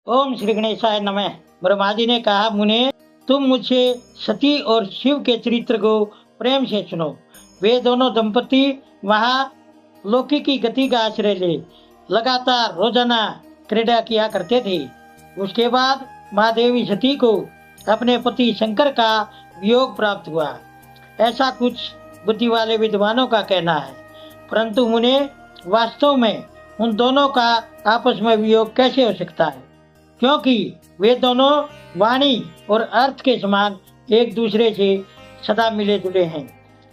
ओम श्री गणेशाय नमः। ब्रह्मा जी ने कहा, मुने तुम मुझसे सती और शिव के चरित्र को प्रेम से सुनो। वे दोनों दंपति वहाँ लौकिकी गति का आश्रय ले लगातार रोजाना क्रीड़ा किया करते थे। उसके बाद महादेवी सती को अपने पति शंकर का वियोग प्राप्त हुआ, ऐसा कुछ बुद्धि वाले विद्वानों का कहना है। परंतु मुने वास्तव में उन दोनों का आपस में वियोग कैसे हो सकता है, क्योंकि वे दोनों वाणी और अर्थ के समान एक दूसरे से सदा मिले जुले हैं,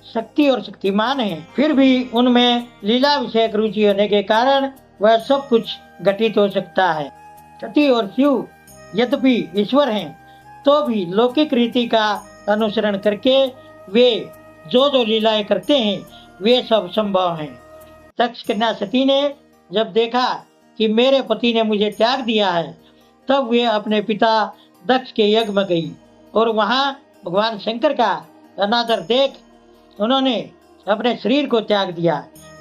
शक्ति और शक्तिमान हैं। फिर भी उनमें लीला विषयक रुचि होने के कारण वह सब कुछ घटित हो सकता है। सती और शिव यद्यपि ईश्वर हैं, तो भी लौकिक रीति का अनुसरण करके वे जो लीलाएं करते हैं वे सब संभव हैं। दक्ष कन्या सती ने जब देखा कि मेरे पति ने मुझे त्याग दिया है, तब वे अपने पिता दक्ष के यज्ञ में गई और वहां भगवान शंकर का अनादर देख उन्होंने अपने शरीर को त्याग दिया।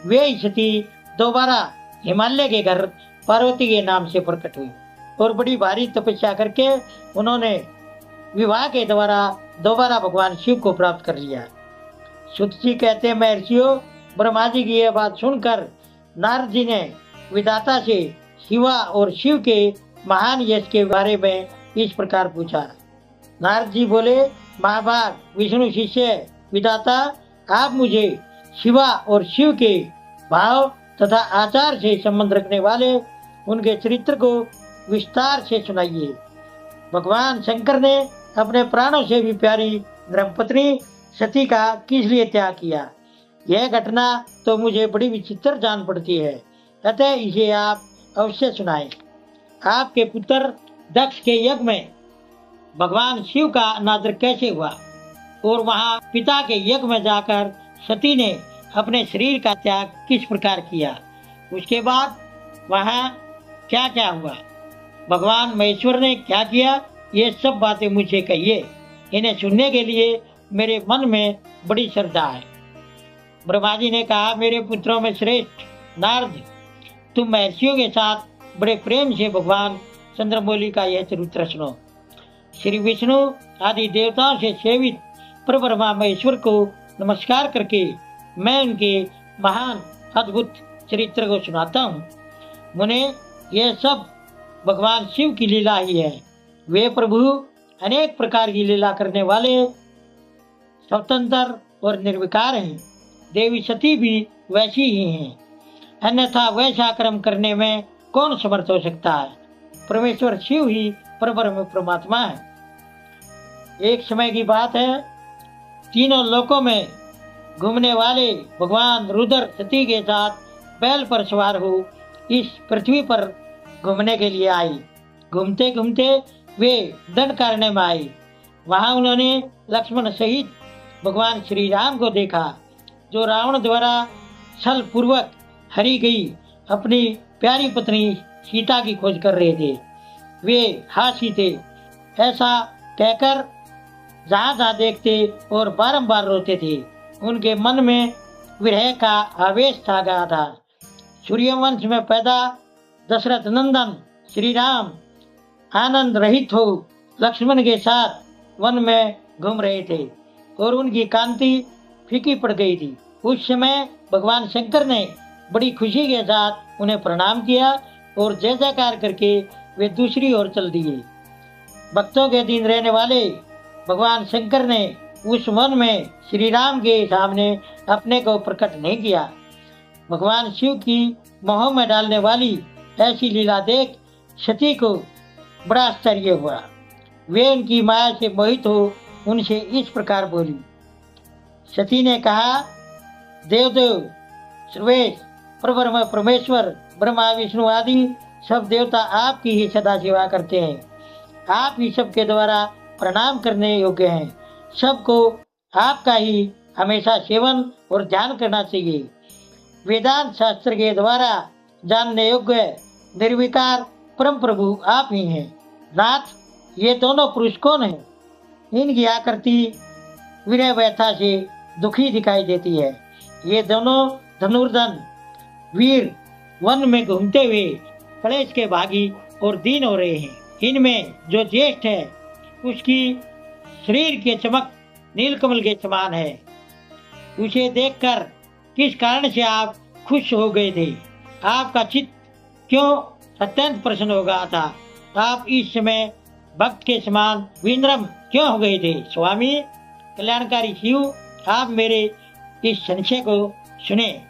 वे सती दोबारा हिमालय के घर पार्वती के नाम से प्रकट हुई और बड़ी भारी तपस्या करके उन्होंने विवाह के द्वारा दोबारा भगवान शिव को प्राप्त कर लिया। सुत जी कहते हैं, महर्षियों, ब्रह्मा जी की यह बात सुनकर नारद जी ने विधाता से शिवा और शिव के महान यश के बारे में इस प्रकार पूछा। नारद जी बोले, महाभाग विष्णु शिष्य विधाता, आप मुझे शिवा और शिव के भाव तथा आचार से संबंध रखने वाले उनके चरित्र को विस्तार से सुनाइए। भगवान शंकर ने अपने प्राणों से भी प्यारी धर्मपत्नी सती का किस लिए त्याग किया, यह घटना तो मुझे बड़ी विचित्र जान पड़ती है, अतः इसे आप अवश्य सुनाएं। आपके पुत्र दक्ष के यज्ञ में भगवान शिव का अनादर कैसे हुआ और वहां पिता के यज्ञ में जाकर सती ने अपने शरीर का त्याग किस प्रकार किया, उसके बाद वहां क्या क्या हुआ, भगवान महेश्वर ने क्या किया, ये सब बातें मुझे कहिए। इन्हें सुनने के लिए मेरे मन में बड़ी श्रद्धा है। ब्रह्मा जी ने कहा, मेरे पुत्रों में श्रेष्ठ नारद, तुम महर्षियों के साथ बड़े प्रेम से भगवान चंद्रमौली का यह चरित्र सुनो। श्री विष्णु आदि देवताओं से सेवित परब्रह्मा महेश्वर को नमस्कार करके मैं उनके महान अद्भुत चरित्र को सुनाता हूँ। मुने, यह सब भगवान शिव की लीला ही है। वे प्रभु अनेक प्रकार की लीला करने वाले, स्वतंत्र और निर्विकार हैं। देवी सती भी वैसी ही हैं, अन्यथा वैसा कर्म करने में कौन समर्थ हो सकता है। परमेश्वर शिव ही परब्रह्म परमात्मा है। एक समय की बात है, तीनों लोकों में घूमने वाले भगवान रुद्र सती के साथ बैल पर सवार हो इस पृथ्वी पर घूमने के लिए आई। घूमते घूमते वे दंडकारण्य में आई। वहां उन्होंने लक्ष्मण सहित भगवान श्री राम को देखा, जो रावण द्वारा छल पूर्वक हरी गई अपनी प्यारी पत्नी सीता की खोज कर रहे थे। वे हासी थे, ऐसा कहकर जहाँ जहाँ देखते और बारंबार रोते थे। उनके मन में विरह का आवेश छा गया था। सूर्यवंश में पैदा दशरथ नंदन श्री राम आनंद रहित हो लक्ष्मण के साथ वन में घूम रहे थे और उनकी कांति फीकी पड़ गई थी। उस समय भगवान शंकर ने बड़ी खुशी के साथ उन्हें प्रणाम किया और जय जयकार करके वे दूसरी ओर चल दिए। भक्तों के दिन रहने वाले भगवान शंकर ने उस वन में श्री राम के सामने अपने को प्रकट नहीं किया। भगवान शिव की मोह में डालने वाली ऐसी लीला देख सती को बड़ा आश्चर्य हुआ। वे उनकी माया से मोहित हो उनसे इस प्रकार बोली। सती ने कहा, देवदेव सर्वेश परब्रह्म परमेश्वर ब्रह्मा विष्णु आदि सब देवता आपकी ही सदा सेवा करते हैं। आप ही सबके द्वारा प्रणाम करने योग्य हैं। सबको आपका ही हमेशा सेवन और ध्यान करना चाहिए। वेदांत शास्त्र के द्वारा जानने योग्य निर्विकार परम प्रभु आप ही हैं। नाथ, ये दोनों पुरुष कौन हैं? इनकी आकृति विनय व्यथा से दुखी दिखाई देती है। ये दोनों धनुर्धन वीर वन में घूमते हुए कलेश के भागी और दीन हो रहे हैं। इनमें जो ज्येष्ठ है उसकी शरीर की चमक नीलकमल के समान है। उसे देखकर किस कारण से आप खुश हो गए थे? आपका चित्त क्यों अत्यंत प्रसन्न हो गया था? आप इस समय भक्त के समान विनम्र क्यों हो गए थे? स्वामी कल्याणकारी शिव, आप मेरे इस संशय को सुने।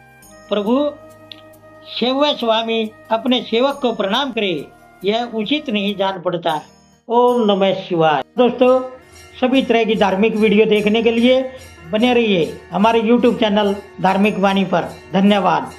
प्रभु, सेवक स्वामी अपने सेवक को प्रणाम करे, यह उचित नहीं जान पड़ता। ओम नमः शिवाय। दोस्तों, सभी तरह की धार्मिक वीडियो देखने के लिए बने रहिए हमारे YouTube चैनल धार्मिक वाणी पर। धन्यवाद।